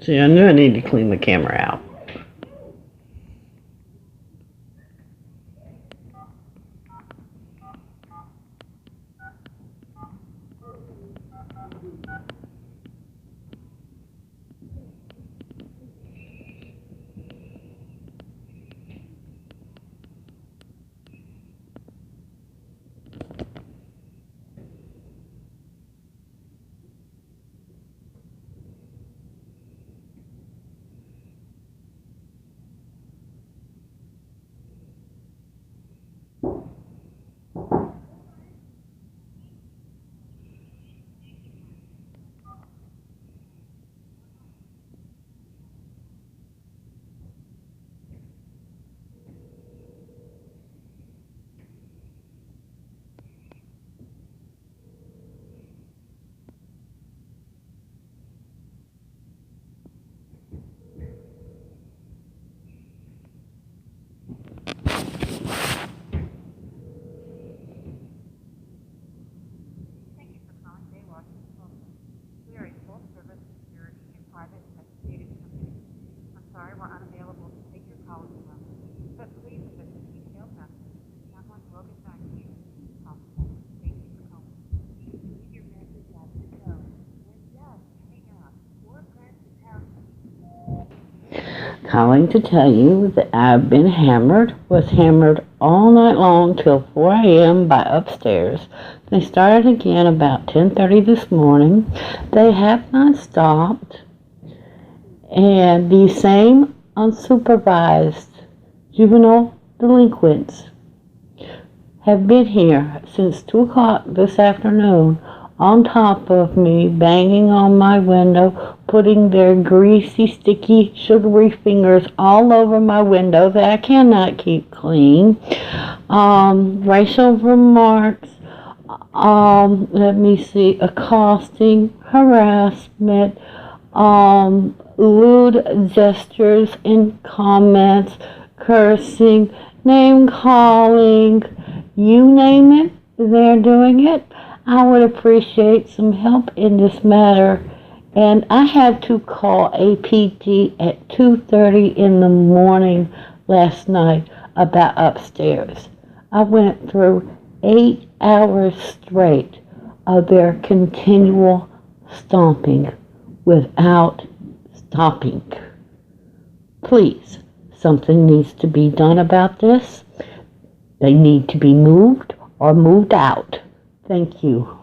See, I knew I needed to clean the camera out. Sorry, we're unavailable to take your call at the moment, but please leave us a detailed message and someone will get back to you as soon as possible. Thank you for calling. Please leave your message after the tone, and just hang up or press the pound key. Calling to tell you that I've been hammered, was hammered all night long till 4 a.m. by upstairs. They started again about 10:30 this morning. They have not stopped. And these same unsupervised juvenile delinquents have been here since 2 o'clock this afternoon, on top of me, banging on my window, putting their greasy, sticky, sugary fingers all over my window that I cannot keep clean. Racial remarks, accosting, harassment, lewd gestures and comments, cursing, name calling, you name it, they're doing it. I would appreciate some help in this matter. And I had to call APD at 2:30 in the morning last night about upstairs. I went through 8 hours straight of their continual stomping without stopping. Please, something needs to be done about this. They need to be moved or moved out. Thank you.